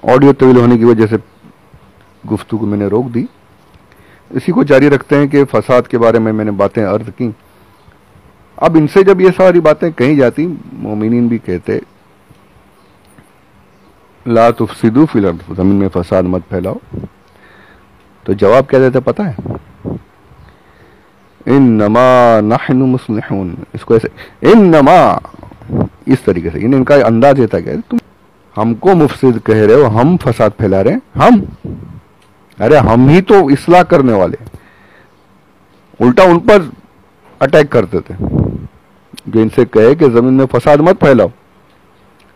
Audio तवील होने की वजह से गुफ्तगू मैंने रोक दी। इसी को जारी रखते हैं कि फसाद के बारे में मैंने बातें अर्ज की। अब इनसे जब ये सारी बातें कही जाती, मोमिनीन भी कहते ला तुफसिदू फिल अर्द, जमीन में फसाद मत फैलाओ, तो जवाब क्या देते पता है? इन्नमा नहनु मुस्लिहून। इसको ऐसे इन्नमा इस तरीके से इनका अंदाज देता क्या, तुम हमको मुफसिद कह रहे हो, हम फसाद फैला रहे हैं, हम, अरे हम ही तो इस्लाह करने वाले। उल्टा उन पर अटैक करते थे जो इनसे कहे कि जमीन में फसाद मत फैलाओ,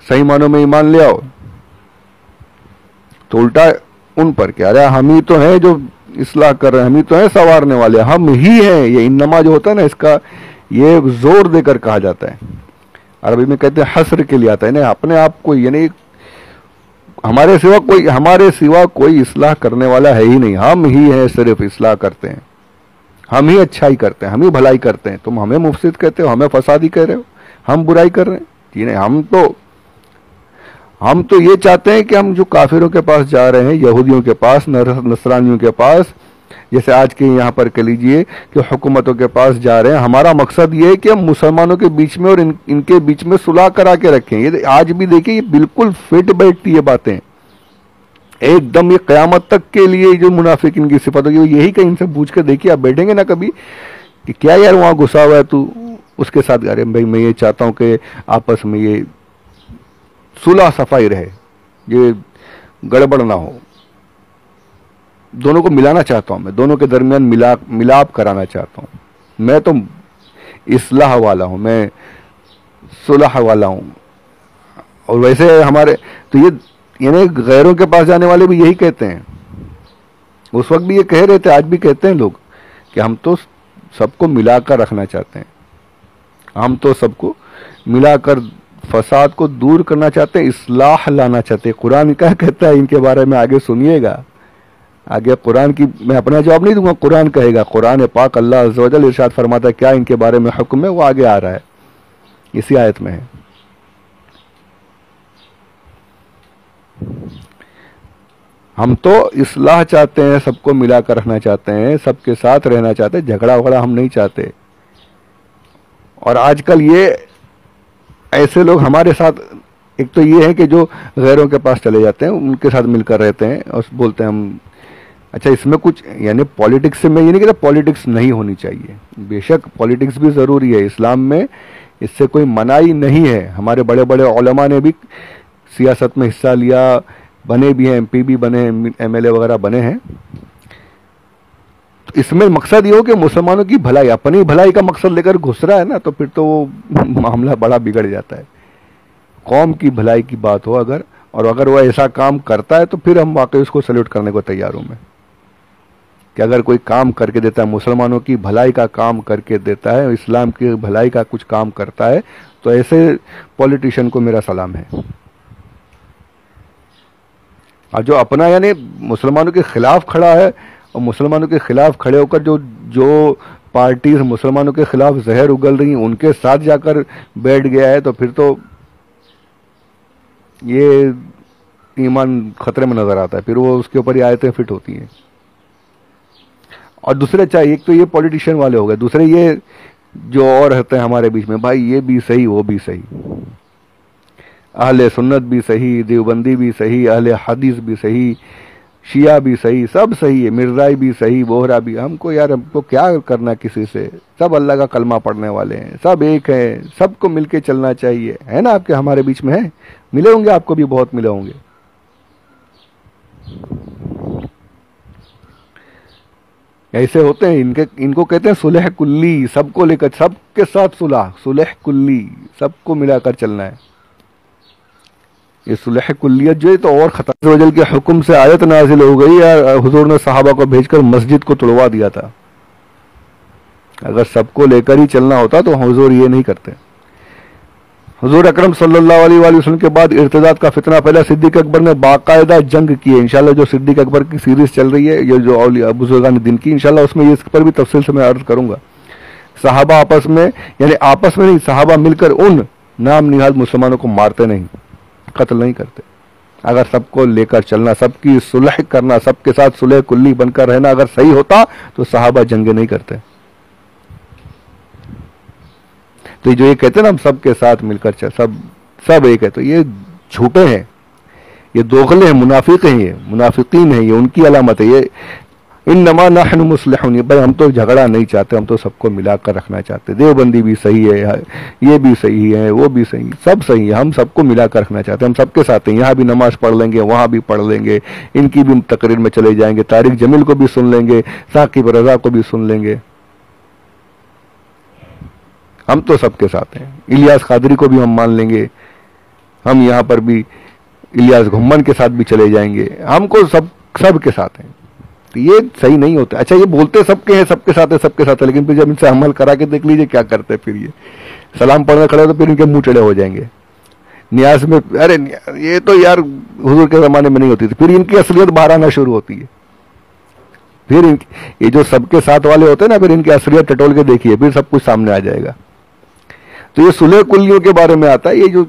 सही मानों में ईमान ले आओ, तो उल्टा उन पर क्या, अरे हम ही तो हैं जो इस्लाह कर रहे हैं, हम ही तो हैं संवारने वाले, हम ही हैं। ये इन्नमा जो होता है ना, इसका ये जोर देकर कहा जाता है। अरबी में कहते हैं हस्र के लिए आता है ना, अपने आप को, यानी हमारे सिवा कोई इस्लाह करने वाला है ही नहीं, हम ही हैं, सिर्फ इस्लाह करते हैं, हम ही अच्छाई करते हैं, हम ही भलाई करते हैं। तुम हमें मुफसिद कहते हो, हमें फसादी कह रहे हो, हम बुराई कर रहे हैं जी नहीं। हम तो ये चाहते हैं कि हम जो काफिरों के पास जा रहे हैं, यहूदियों के पास, नसरानियों के पास, जैसे आज के यहाँ पर कह लीजिए कि हुकूमतों के पास जा रहे हैं, हमारा मकसद ये है कि हम मुसलमानों के बीच में और इनके बीच में सुलह करा के रखें। ये आज भी देखिए, ये बिल्कुल फिट बैठती है बातें एकदम। ये क़यामत तक के लिए जो मुनाफिक इनकी सिफत होगी, यही कहीं इनसे पूछ के देखिए, आप बैठेंगे ना कभी कि क्या यार वहां गुस्सा हुआ है तू उसके साथ, अरे भाई मैं ये चाहता हूं कि आपस में ये सुलह सफाई रहे, ये गड़बड़ ना हो, दोनों को मिलाना चाहता हूं, मैं दोनों के दरमियान मिलाप कराना चाहता हूं। मैं तो इस्लाह वाला हूं, मैं सुलह वाला हूं। और वैसे हमारे तो ये यानी गैरों के पास जाने वाले भी यही कहते हैं। उस वक्त भी ये कह रहे थे, आज भी कहते हैं लोग कि हम तो सबको मिलाकर रखना चाहते हैं, हम तो सबको मिलाकर फसाद को दूर करना चाहते हैं, इस्लाह लाना चाहते हैं। कुरान क्या कहता है इनके बारे में आगे सुनिएगा। आगे कुरान की मैं अपना जवाब नहीं दूंगा, कुरान कहेगा। कुरान पाक अल्लाह अज़्ज़ व जल इरशाद फरमाता है क्या इनके बारे में हुक्म है, वो आगे आ रहा है, इसी आयत में है। हम तो इस्लाह चाहते हैं, सबको मिलाकर रखना चाहते हैं, सबके साथ रहना चाहते हैं, झगड़ा वगड़ा हम नहीं चाहते। और आजकल ये ऐसे लोग हमारे साथ, एक तो ये है कि जो गैरों के पास चले जाते हैं, उनके साथ मिलकर रहते हैं और बोलते हैं हम, अच्छा इसमें कुछ यानी पॉलिटिक्स से मैं ये नहीं कहता पॉलिटिक्स नहीं होनी चाहिए, बेशक पॉलिटिक्स भी ज़रूरी है इस्लाम में, इससे कोई मनाही नहीं है। हमारे बड़े बड़े उलमा ने भी सियासत में हिस्सा लिया, बने भी हैं, एमपी भी बने हैं, एमएलए वगैरह बने हैं। तो इसमें मकसद ये हो कि मुसलमानों की भलाई, अपनी भलाई का मकसद लेकर घुस रहा है ना, तो फिर तो वो मामला बड़ा बिगड़ जाता है। कौम की भलाई की बात हो अगर, और अगर वो ऐसा काम करता है तो फिर हम वाकई उसको सैल्यूट करने को तैयार हूं मैं, कि अगर कोई काम करके देता है, मुसलमानों की भलाई का काम करके देता है, इस्लाम की भलाई का कुछ काम करता है, तो ऐसे पॉलिटिशियन को मेरा सलाम है। और जो अपना यानी मुसलमानों के खिलाफ खड़ा है, और मुसलमानों के खिलाफ खड़े होकर जो पार्टीज मुसलमानों के खिलाफ जहर उगल रही हैं उनके साथ जाकर बैठ गया है, तो फिर तो ये ईमान खतरे में नजर आता है, फिर वो उसके ऊपर ही आयतें फिट होती हैं। और दूसरे चाहिए, एक तो ये पॉलिटिशियन वाले हो गए, दूसरे ये जो और रहते हैं हमारे बीच में, भाई ये भी सही वो भी सही, अहले सुन्नत भी सही, देवबंदी भी सही, अहले हदीस भी सही, शिया भी सही, सब सही है, मिर्जाई भी सही, बोहरा भी। हमको यार, हमको क्या करना किसी से, सब अल्लाह का कलमा पढ़ने वाले हैं, सब एक हैं, सबको मिलके चलना चाहिए, है ना। आपके हमारे बीच में है, मिले होंगे, आपको भी बहुत मिले होंगे। ऐसे होते हैं, इनको कहते हैं सुलह कुल्ली, सबको लेकर, सबके साथ सुलह कुल्ली, सबको मिलाकर चलना है। ये सुलह कुल्लियत जो है तो और खतर वजल के हुक्म से आयत नाजिल हो गई यार, हुजूर ने सहाबा को भेजकर मस्जिद को तोड़वा दिया था। अगर सबको लेकर ही चलना होता तो हुजूर ये नहीं करते। हुजूर अकरम सल्लल्लाहु अलैहि वसल्लम के बाद इर्तिदाद का फितना पहला सिद्दीक अकबर ने बाकायदा जंग की है। इंशाल्लाह जो सिद्दीक अकबर की सीरीज चल रही है, ये जो औलिया बुजुर्गान दिन की, इंशाल्लाह उसमें ये इस पर भी तफसील से मैं अर्ज करूंगा। सहाबा आपस में, यानी आपस में नहीं, सहाबा मिलकर उन नाम निहाद मुसलमानों को मारते नहीं, कत्ल नहीं करते, अगर सबको लेकर चलना, सबकी सुलह करना, सबके साथ सुलह कुल्ली बनकर रहना अगर सही होता तो सहाबा जंगे नहीं करते। तो जो ये कहते हैं ना हम सबके साथ मिलकर चल, सब एक है, तो ये झूठे हैं, ये दोगले हैं, मुनाफिक हैं, ये मुनाफिकीन हैं, ये उनकी अलामत है। ये इन्नमा नहनु मुस्लिहून, भाई हम तो झगड़ा नहीं चाहते, हम तो सबको मिलाकर रखना चाहते। देवबंदी भी सही है, ये भी सही है, वो भी सही, सब सही है, हम सबको मिलाकर रखना चाहते हैं, हम सबके साथ हैं। यहाँ भी नमाज पढ़ लेंगे, वहाँ भी पढ़ लेंगे, इनकी भी तकरीर में चले जाएंगे, तारिक जमील को भी सुन लेंगे, साकिब रजा को भी सुन लेंगे, हम तो सबके साथ हैं। इलियास कादरी को भी हम मान लेंगे, हम यहाँ पर भी इलियास घुम्मन के साथ भी चले जाएंगे, हमको सबके साथ हैं। तो ये सही नहीं होता। अच्छा ये बोलते सबके हैं, सबके साथ है, सबके साथ है, लेकिन फिर जब इनसे अमल करा के देख लीजिए क्या करते हैं। फिर ये सलाम पढ़ने खड़े तो फिर इनके मुंह टेढ़े हो जाएंगे। न्याज में अरे ये तो यार हुजूर के जमाने में नहीं होती थी, फिर इनकी असलियत बाहर आना शुरू होती है। फिर ये जो सबके साथ वाले होते हैं ना, फिर इनकी असलियत टटोल के देखिए, फिर सब कुछ सामने आ जाएगा। तो ये सुलह कुल्लियों के बारे में आता है, ये जो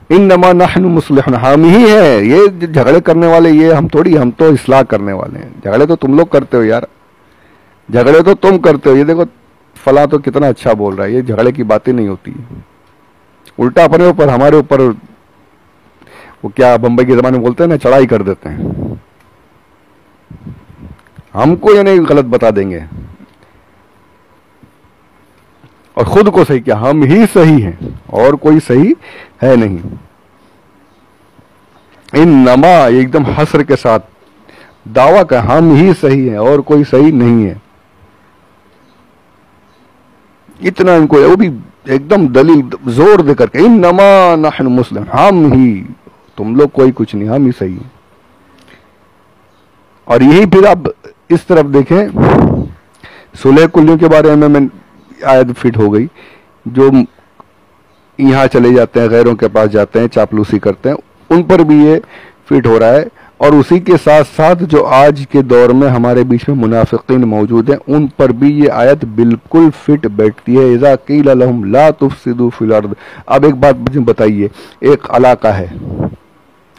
इन्नमा नहनु मुस्लिहून, हम ही है ये झगड़े करने वाले, ये हम थोड़ी, हम तो इस्लाह करने वाले हैं। झगड़े तो तुम लोग करते हो यार, झगड़े तो तुम करते हो। ये देखो फला तो कितना अच्छा बोल रहा है, ये झगड़े की बातें नहीं होती, उल्टा अपने ऊपर, हमारे ऊपर वो क्या बंबई के जमाने में बोलते हैं ना, चढ़ाई कर देते हैं, हमको यानी गलत बता देंगे और खुद को सही, क्या हम ही सही हैं और कोई सही है नहीं। इन नमा एकदम हस्र के साथ दावा का, हम ही सही हैं और कोई सही नहीं है। इतना इनको, वो भी एकदम दलील जोर देकर के, इन नमा नहनु मुस्लिम, हम ही, तुम लोग कोई कुछ नहीं, हम ही सही हैं। और यही फिर आप इस तरफ देखें, सुलह कुल्लियों के बारे में मैं आयत फिट हो गई, जो यहाँ चले जाते हैं, गैरों के पास जाते हैं, चापलूसी करते हैं, उन पर भी ये फिट हो रहा है। और उसी के साथ साथ जो आज के दौर में हमारे बीच में मुनाफिकीन मौजूद हैं, उन पर भी ये आयत बिल्कुल फिट बैठती है। इज़ा क़ील लहुम ला तुफ़सिदू फ़िल अर्द। अब एक बात मुझे बताइए, एक इलाका है,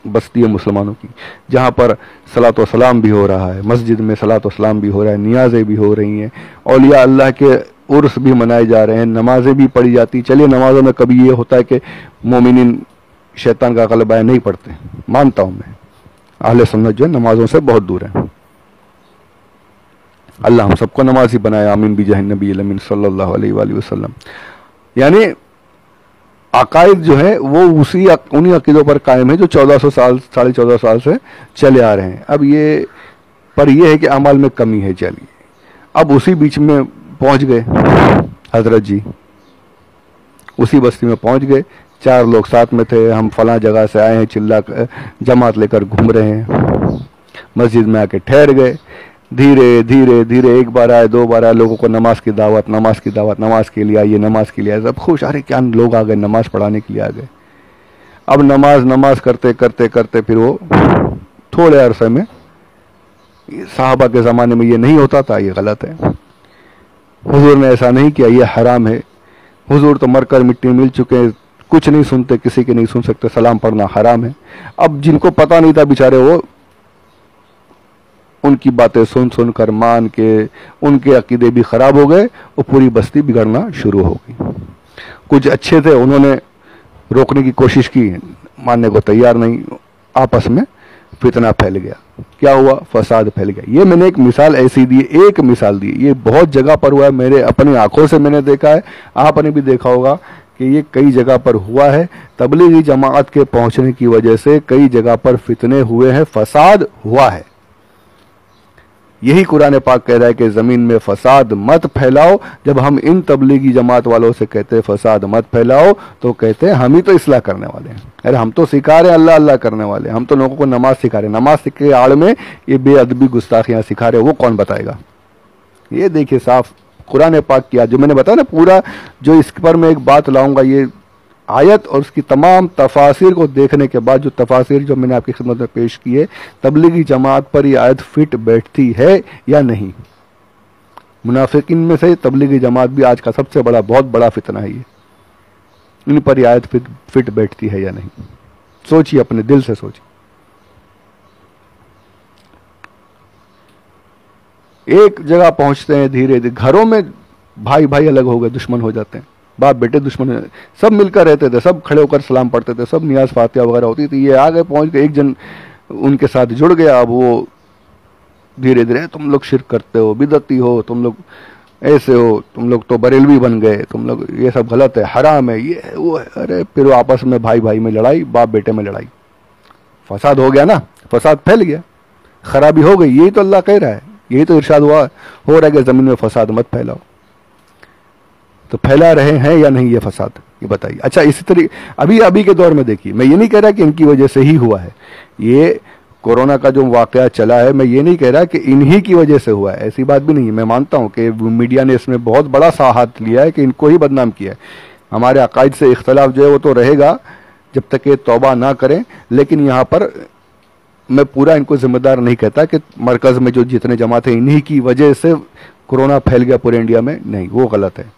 बस्ती है मुसलमानों की, जहाँ पर सलातो सलाम भी हो रहा है, मस्जिद में सलातो सलाम भी हो रहा है, नियाज़ें भी हो रही हैं, औलिया अल्लाह के उर्स भी मनाए जा रहे हैं, नमाजें भी पढ़ी जाती। चलिए नमाजों में कभी ये होता है कि मोमिनीन शैतान का गलबा है, नहीं पढ़ते, मानता हूं मैं, अहले सुन्नत जो है नमाजों से बहुत दूर है। अल्लाह हम सबको नमाजी बनाया, आमीन बिजाह नबी अमीन सल्लल्लाहु अलैहि वसल्लम। यानी अकायद जो है वो उन्हीं अकीदों पर कायम है जो 1400 साल, 1450 साल से चले आ रहे हैं। अब ये पर यह है कि अमल में कमी है। चलिए अब उसी बीच में पहुंच गए हजरत जी, उसी बस्ती में पहुंच गए, 4 लोग साथ में थे, हम फला जगह से आए हैं, चिल्ला जमात लेकर घूम रहे हैं। मस्जिद में आके ठहर गए, धीरे धीरे धीरे 1 बार आए, 2 बार आए, लोगों को नमाज की दावत, नमाज की दावत, नमाज के लिए आइए, नमाज के लिए आए, सब खुश, अरे क्या लोग आ गए, नमाज पढ़ाने के लिए आ गए। अब नमाज करते करते करते फिर वो थोड़े अरसे में, साहबा के ज़माने में ये नहीं होता था, ये गलत है, हुजूर ने ऐसा नहीं किया, ये हराम है, हुजूर तो मरकर मिट्टी मिल चुके हैं, कुछ नहीं सुनते, किसी के नहीं सुन सकते, सलाम पढ़ना हराम है। अब जिनको पता नहीं था बेचारे, वो उनकी बातें सुन सुन कर मान के उनके अकीदे भी खराब हो गए, वो पूरी बस्ती बिगड़ना शुरू हो गई। कुछ अच्छे थे, उन्होंने रोकने की कोशिश की, मानने को तैयार नहीं, आपस में फितना फैल गया। क्या हुआ? फसाद फैल गया। ये मैंने एक मिसाल ऐसी दी, एक मिसाल दी, ये बहुत जगह पर हुआ है, मेरे अपनी आंखों से मैंने देखा है, आपने भी देखा होगा कि ये कई जगह पर हुआ है। तबलीगी जमात के पहुंचने की वजह से कई जगह पर फितने हुए हैं, फसाद हुआ है। यही कुरान पाक कह रहा है कि जमीन में फसाद मत फैलाओ। जब हम इन तबलीगी जमात वालों से कहते हैं फसाद मत फैलाओ, तो कहते हैं हम ही तो इस्लाह करने वाले हैं। अरे हम तो सिखा रहे हैं अल्लाह अल्लाह करने वाले, हम तो लोगों को नमाज सिखा रहे हैं, नमाज के आड़ में ये बेअदबी गुस्ताखियां सिखा रहे, वो कौन बताएगा? ये देखिए साफ कुरान पाक किया, जो मैंने बताया ना पूरा, जो इस पर मैं एक बात लाऊंगा, ये आयत और उसकी तमाम तफासिर को देखने के बाद, जो तफासिर जो मैंने आपकी खिदमत में पेश की है, तबलीगी जमात पर ये आयत फिट बैठती है या नहीं। मुनाफिकीन में से तबलीगी जमात भी आज का सबसे बड़ा, बहुत बड़ा फितना है ये, इन पर ये आयत फिट बैठती है या नहीं। सोचिए, अपने दिल से सोचिए। एक जगह पहुंचते हैं, धीरे धीरे घरों में भाई भाई अलग हो गए, दुश्मन हो जाते हैं, बाप बेटे दुश्मन है। सब मिलकर रहते थे, सब खड़े होकर सलाम पढ़ते थे, सब नियाज फातिहा वगैरह होती थी। ये आगे पहुंच गए, एक जन उनके साथ जुड़ गया, अब वो धीरे धीरे तुम लोग शिरक करते हो, बिदअती हो, तुम लोग ऐसे हो, तुम लोग तो बरेलवी बन गए, तुम लोग ये सब गलत है, हराम है, ये है, वो है। अरे फिर वो आपस में भाई भाई में लड़ाई, बाप बेटे में लड़ाई, फसाद हो गया ना, फसाद फैल गया, खराबी हो गई। यही तो अल्लाह कह रहा है, यही तो इरशाद हुआ हो रहा है कि जमीन में फसाद मत फैलाओ। तो फैला रहे हैं या नहीं ये फसाद, ये बताइए। अच्छा, इसी तरीके अभी के दौर में देखिए, मैं ये नहीं कह रहा कि इनकी वजह से ही हुआ है, ये कोरोना का जो वाकया चला है, मैं ये नहीं कह रहा कि इन्हीं की वजह से हुआ है, ऐसी बात भी नहीं है। मैं मानता हूं कि मीडिया ने इसमें बहुत बड़ा सा हाथ लिया है कि इनको ही बदनाम किया है। हमारे अकायद से इख्तलाफ जो है वो तो रहेगा जब तक ये तौबा ना करें, लेकिन यहाँ पर मैं पूरा इनको जिम्मेदार नहीं कहता कि मरकज में जो जितने जमात हैं इन्हीं की वजह से कोरोना फैल गया पूरे इंडिया में, नहीं, वो गलत है,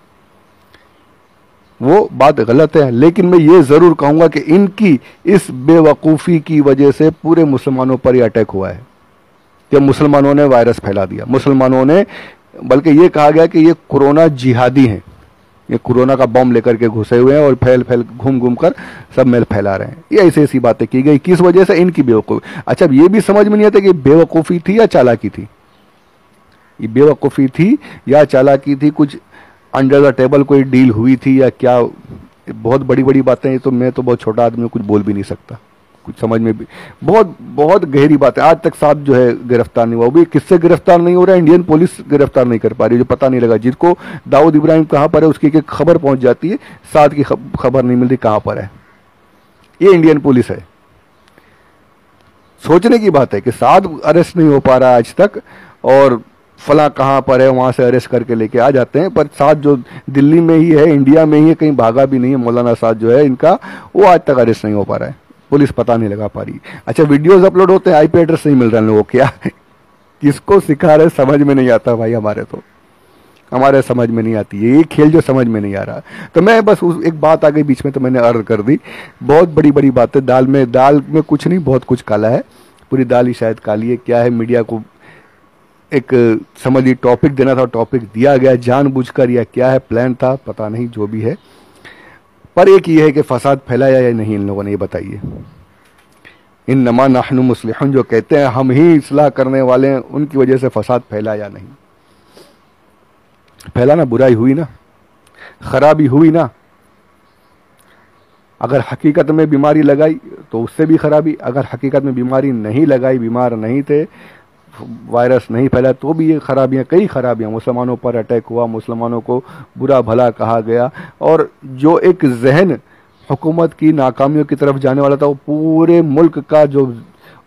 वो बात गलत है। लेकिन मैं ये जरूर कहूंगा कि इनकी इस बेवकूफ़ी की वजह से पूरे मुसलमानों पर यह अटैक हुआ है कि मुसलमानों ने वायरस फैला दिया, मुसलमानों ने, बल्कि ये कहा गया कि ये कोरोना जिहादी हैं, ये कोरोना का बम लेकर के घुसे हुए हैं और फैल फैल घूम घूम कर सब में फैला रहे हैं। ये ऐसी ऐसी बातें की गई, किस वजह से, इनकी बेवकूफ़ी। अच्छा, अब ये भी समझ में नहीं आता कि बेवकूफ़ी थी या चालाकी थी, ये बेवकूफ़ी थी या चालाकी थी, कुछ अंडर द टेबल कोई डील हुई थी या क्या। बहुत बड़ी बड़ी बातें, ये तो मैं तो बहुत छोटा आदमी कुछ बोल भी नहीं सकता, कुछ समझ में भी, बहुत बहुत गहरी बात है। आज तक साथ जो है गिरफ्तार नहीं हुआ, वो भी किससे गिरफ्तार नहीं हो रहा है, इंडियन पुलिस गिरफ्तार नहीं कर पा रही, जो पता नहीं लगा। जिसको दाऊद इब्राहिम कहाँ पर है उसकी एक खबर पहुंच जाती है, साथ की खबर नहीं मिलती कहाँ पर है। ये इंडियन पुलिस है। सोचने की बात है कि साथ अरेस्ट नहीं हो पा रहा आज तक, और फला कहाँ पर है वहां से अरेस्ट करके लेके आ जाते हैं, पर साथ जो दिल्ली में ही है, इंडिया में ही है, कहीं भागा भी नहीं है, मौलाना साथ जो है इनका, वो आज तक अरेस्ट नहीं हो पा रहा है, पुलिस पता नहीं लगा पा रही। अच्छा, वीडियोस अपलोड होते हैं, आईपी एड्रेस नहीं मिल रहा है लोगों को, क्या किसको सिखा रहे समझ में नहीं आता भाई, हमारे समझ में नहीं आती है ये खेल, जो समझ में नहीं आ रहा। तो मैं बस उस एक बात आ गई बीच में तो मैंने अर्ज कर दी। बहुत बड़ी बड़ी बातें, दाल में कुछ नहीं, बहुत कुछ काला है, पूरी दाल ही शायद काली है। क्या है, मीडिया को एक समझिए टॉपिक देना था, टॉपिक दिया गया जानबूझकर, या क्या है प्लान था, पता नहीं, जो भी है। पर एक ये है कि फसाद फैलाया या नहीं इन लोगों ने, ये बताइए। इन्नमा नहनु मुस्लिहून जो कहते हैं हम ही इस्लाह करने वाले हैं, उनकी वजह से फसाद फैला या नहीं फैला? ना, बुराई हुई ना, खराबी हुई ना। अगर हकीकत में बीमारी लगाई तो उससे भी खराबी, अगर हकीकत में बीमारी नहीं लगाई, बीमार नहीं थे, वायरस नहीं फैला, तो भी ये खराबियाँ, कई खराबियाँ। मुसलमानों पर अटैक हुआ, मुसलमानों को बुरा भला कहा गया, और जो एक जहन हुकूमत की नाकामियों की तरफ जाने वाला था, वो पूरे मुल्क का जो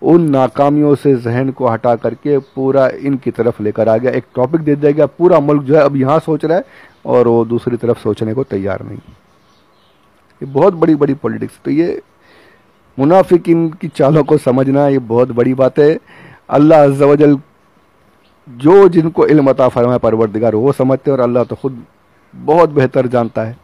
उन नाकामियों से जहन को हटा करके पूरा इनकी तरफ लेकर आ गया। एक टॉपिक दे दिया गया, पूरा मुल्क जो है अब यहाँ सोच रहा है और वो दूसरी तरफ सोचने को तैयार नहीं। ये बहुत बड़ी बड़ी पॉलिटिक्स। तो ये मुनाफिकीन की चालों को समझना ये बहुत बड़ी बात है। अल्लाह अज़्ज़ा वजल जो जिनको इल्म अता फरमाए परवरदिगार वो समझते हैं, और अल्लाह तो खुद बहुत बेहतर जानता है।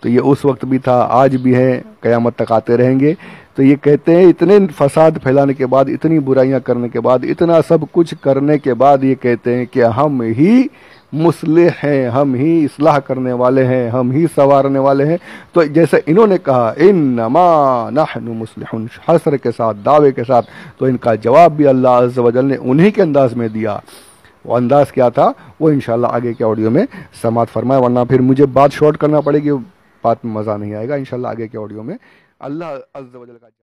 तो ये उस वक्त भी था, आज भी है, क़यामत तक आते रहेंगे। तो ये कहते हैं इतने फसाद फैलाने के बाद, इतनी बुराइयां करने के बाद, इतना सब कुछ करने के बाद, ये कहते हैं कि हम ही मुस्लिह हैं, हम ही इस्लाह करने वाले हैं, हम ही संवारने वाले हैं। तो जैसे इन्होंने कहा इन्नमा नहनु मुस्लिहून, हसर के साथ, दावे के साथ, तो इनका जवाब भी अल्लाह अज़्ज़ा वजल ने उन्हीं के अंदाज में दिया। वो अंदाज क्या था वो इंशाल्लाह आगे के ऑडियो में समात फरमाए, वरना फिर मुझे बात शॉर्ट करना पड़ेगी, बात में मज़ा नहीं आएगा। इंशाल्लाह आगे के ऑडियो में अल्लाह अज़्ज़ा वजल का